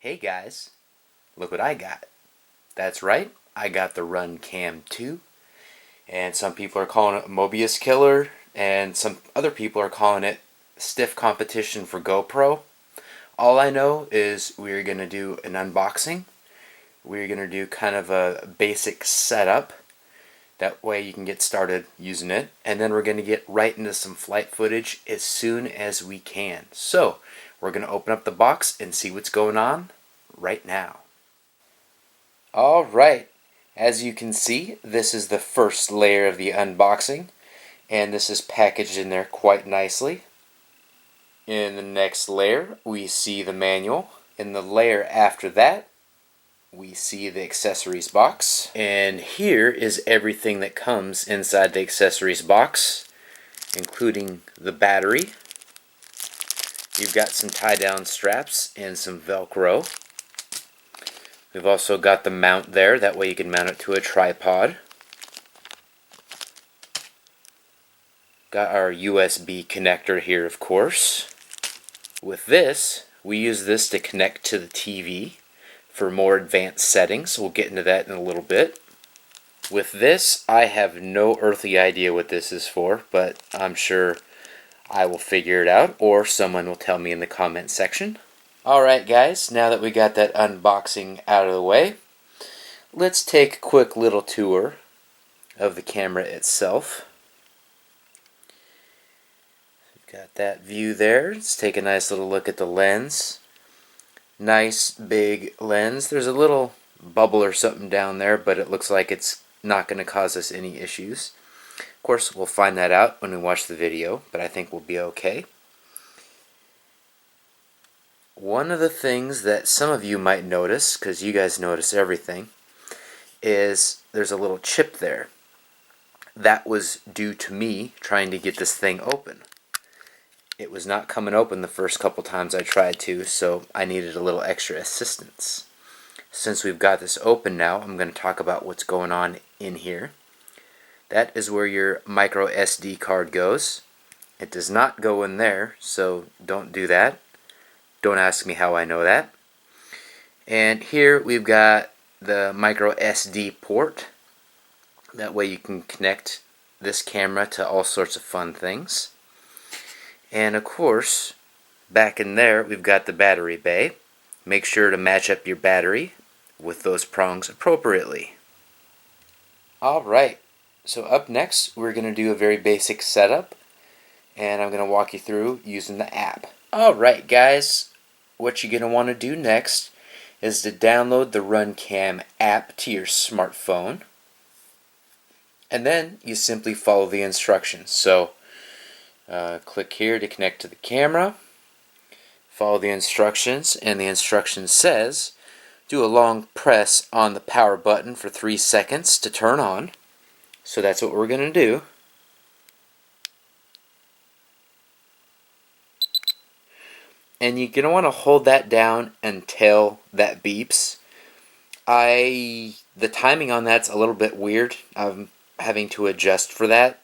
Hey guys, look what I got. That's right, I got the Runcam 2, and some people are calling it Mobius Killer, and some other people are calling it stiff competition for GoPro. All I know is we're going to do an unboxing. We're going to do kind of a basic setup. That way you can get started using it, and then we're going to get right into some flight footage as soon as we can. So, we're going to open up the box and see what's going on right now. Alright, as you can see, this is the first layer of the unboxing, and this is packaged in there quite nicely. In the next layer, we see the manual. In the layer after that, we see the accessories box. And here is everything that comes inside the accessories box, including the battery. You've got some tie-down straps and some Velcro. We've also got the mount there, that way you can mount it to a tripod. Got our USB connector here, of course. With this, we use this to connect to the TV for more advanced settings. We'll get into that in a little bit. With this, I have no earthly idea what this is for, but I'm sure I will figure it out, or someone will tell me in the comment section. Alright guys, now that we got that unboxing out of the way, let's take a quick little tour of the camera itself. We've got that view there. Let's take a nice little look at the lens. Nice big lens. There's a little bubble or something down there, but it looks like it's not going to cause us any issues. Of course, we'll find that out when we watch the video, but I think we'll be okay. One of the things that some of you might notice, because you guys notice everything, is there's a little chip there. That was due to me trying to get this thing open. It was not coming open the first couple times I tried to, so I needed a little extra assistance. Since we've got this open now, I'm going to talk about what's going on in here. That is where your micro SD card goes. It does not go in there, so don't do that. Don't ask me how I know that. And here we've got the micro SD port. That way you can connect this camera to all sorts of fun things. And of course, back in there we've got the battery bay. Make sure to match up your battery with those prongs appropriately. Alright, so up next we're going to do a very basic setup, and I'm going to walk you through using the app. Alright guys, what you're going to want to do next is to download the Runcam app to your smartphone, and then you simply follow the instructions. So click here to connect to the camera, follow the instructions, and the instruction says do a long press on the power button for 3 seconds to turn on. So that's what we're going to do. And you're going to want to hold that down until that beeps. The timing on that's a little bit weird. I'm having to adjust for that.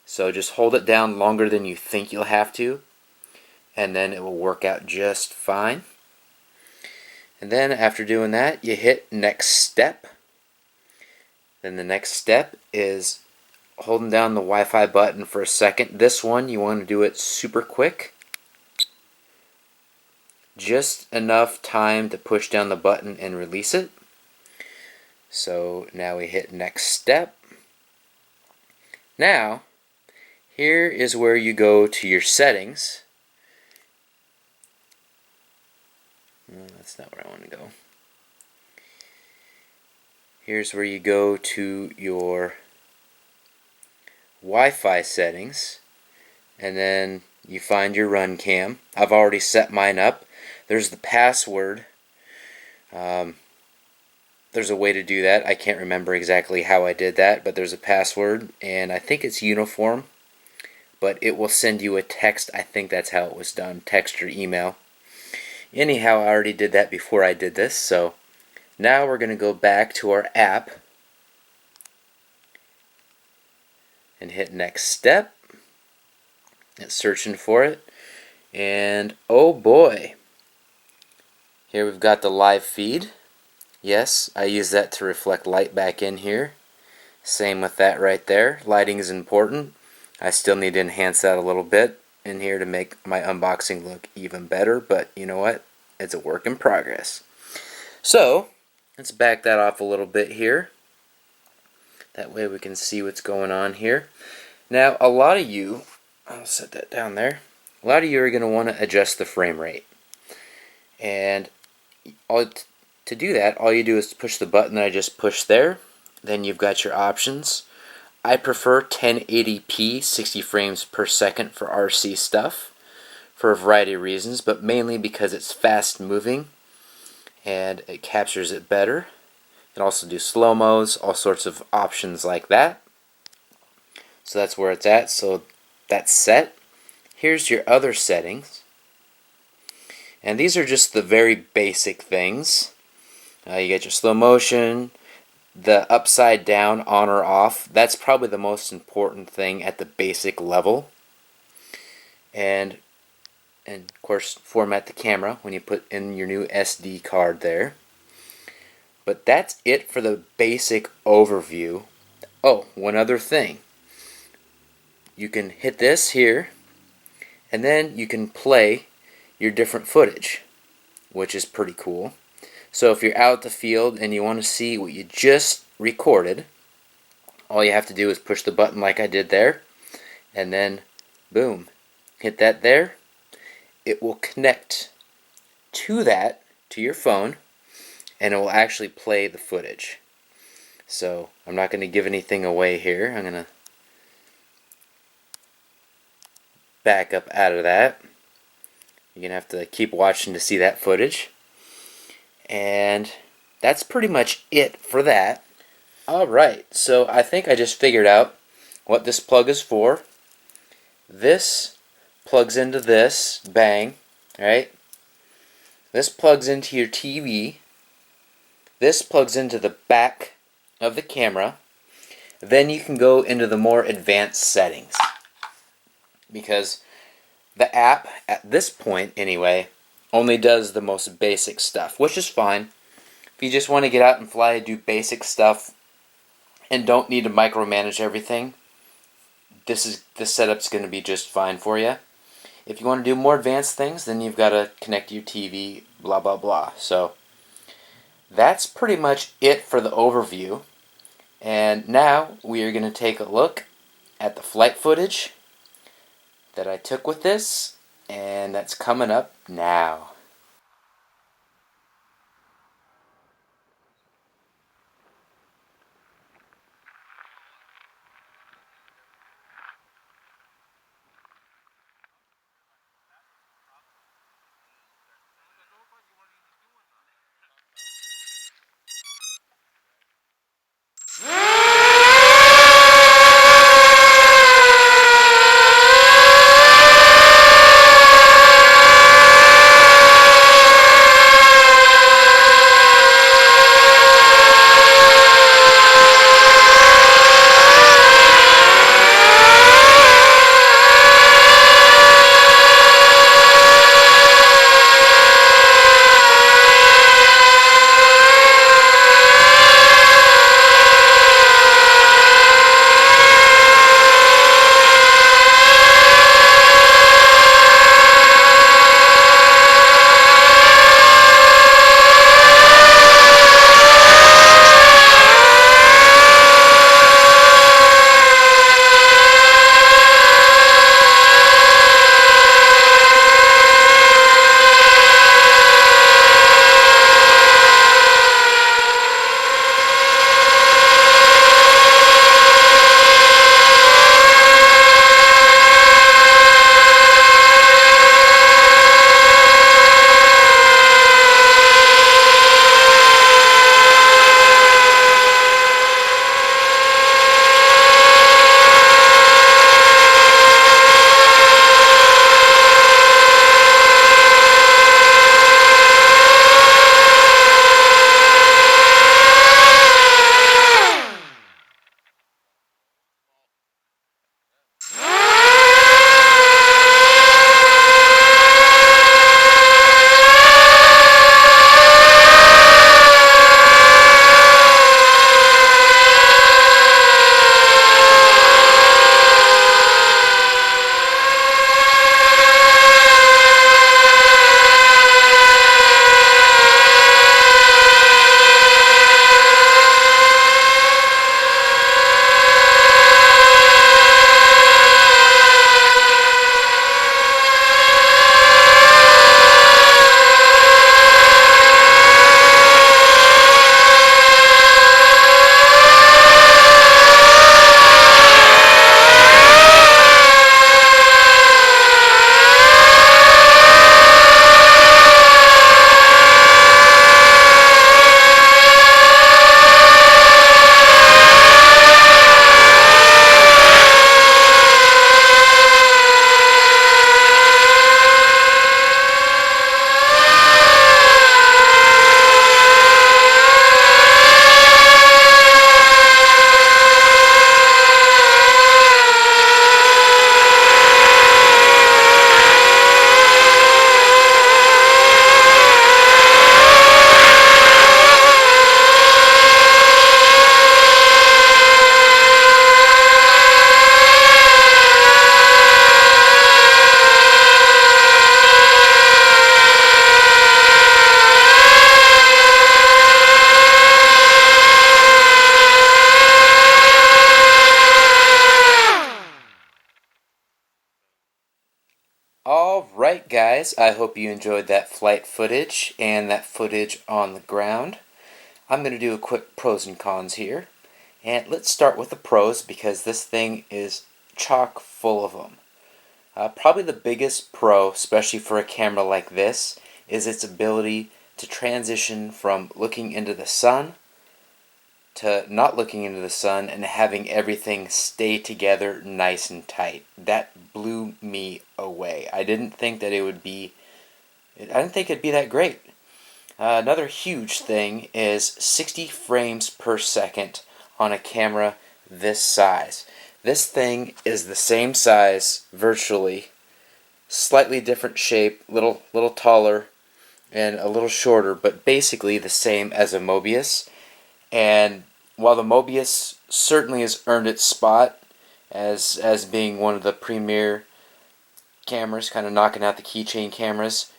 So just hold it down longer than you think you'll have to, and then it will work out just fine. And then after doing that, you hit next step. Then the next step is holding down the Wi-Fi button for a second. This one, you want to do it super quick. Just enough time to push down the button and release it. So now we hit next step. Now, here is where you go to your settings. No, that's not where I want to go. Here's where you go to your Wi-Fi settings, and then you find your Runcam. I've already set mine up. There's the password. There's a way to do that. I can't remember exactly how I did that, but there's a password, and I think it's uniform, but it will send you a text. I think that's how it was done, text or email. Anyhow, I already did that before I did this, so now we're going to go back to our app and hit next step. It's searching for it, and oh boy, Here we've got the live feed. Yes, I use that to reflect light back in here. Same with that right there. Lighting is important. I still need to enhance that a little bit in here to make my unboxing look even better, but you know what? It's a work in progress. So, let's back that off a little bit here. That way we can see what's going on here. Now, a lot of you, I'll set that down there. A lot of you are going to want to adjust the frame rate. And to do that, all you do is push the button that I just pushed there. Then you've got your options. I prefer 1080p 60 frames per second for RC stuff for a variety of reasons, but mainly because it's fast moving and it captures it better. You can also do slow-mos, all sorts of options like that. So that's where it's at. So that's set. Here's your other settings. And these are just the very basic things. You get your slow motion, the upside down on or off. That's probably the most important thing at the basic level. And of course, format the camera when you put in your new SD card there. But that's it for the basic overview. Oh, one other thing. You can hit this here, and then you can play your different footage, which is pretty cool. So if you're out in the field and you want to see what you just recorded, all you have to do is push the button like I did there, and then boom, hit that there. It will connect to that, to your phone, and it will actually play the footage. So I'm not going to give anything away here. I'm going to back up out of that. You're going to have to keep watching to see that footage. And that's pretty much it for that. Alright, so I think I just figured out what this plug is for. This plugs into this, bang, right? This plugs into your TV. This plugs into the back of the camera. Then you can go into the more advanced settings. Because the app, at this point anyway, only does the most basic stuff, which is fine. If you just want to get out and fly, do basic stuff, and don't need to micromanage everything, this setup's going to be just fine for you. If you want to do more advanced things, then you've got to connect your TV, blah blah blah. So that's pretty much it for the overview. And now we are going to take a look at the flight footage that I took with this, and that's coming up now. Alright guys, I hope you enjoyed that flight footage and that footage on the ground. I'm going to do a quick pros and cons here. And let's start with the pros because this thing is chock full of them. Probably the biggest pro, especially for a camera like this, is its ability to transition from looking into the sun to not looking into the sun and having everything stay together nice and tight. That blew me away. I didn't think it'd be that great. Another huge thing is 60 frames per second on a camera this size. This thing is the same size virtually, slightly different shape, little taller and a little shorter, but basically the same as a Mobius. And while the Mobius certainly has earned its spot as being one of the premier cameras, kind of knocking out the keychain cameras,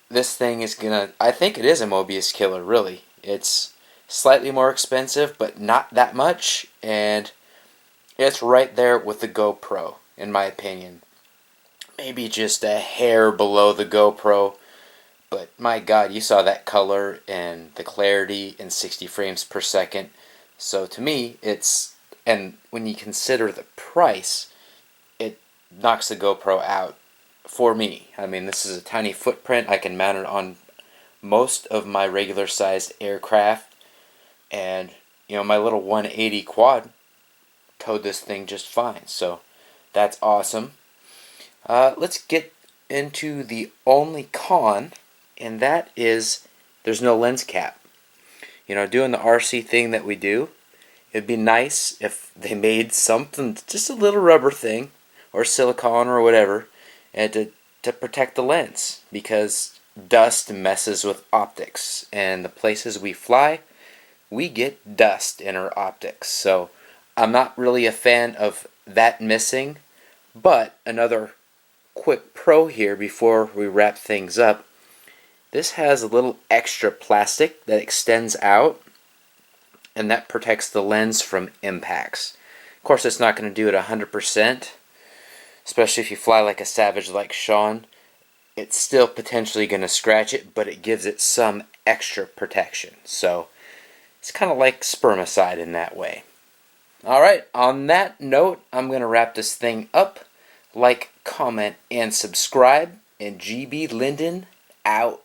this thing is gonna, I think it is a Mobius killer, really. It's slightly more expensive, but not that much, and it's right there with the GoPro, in my opinion. Maybe just a hair below the GoPro, but my God, you saw that color and the clarity in 60 frames per second. So to me, and when you consider the price, it knocks the GoPro out for me. I mean, this is a tiny footprint. I can mount it on most of my regular sized aircraft, and my little 180 quad towed this thing just fine. So that's awesome. Let's get into the only con, and that is there's no lens cap. Doing the RC thing that we do, it'd be nice if they made something, just a little rubber thing, or silicone or whatever, and to protect the lens, because dust messes with optics, and the places we fly, we get dust in our optics. So I'm not really a fan of that missing, but another quick pro here before we wrap things up. This has a little extra plastic that extends out, and that protects the lens from impacts. Of course, it's not going to do it 100%, especially if you fly like a savage like Sean. It's still potentially going to scratch it, but it gives it some extra protection. So it's kind of like spermicide in that way. Alright, on that note, I'm going to wrap this thing up. Like, comment, and subscribe. And GB Linden out.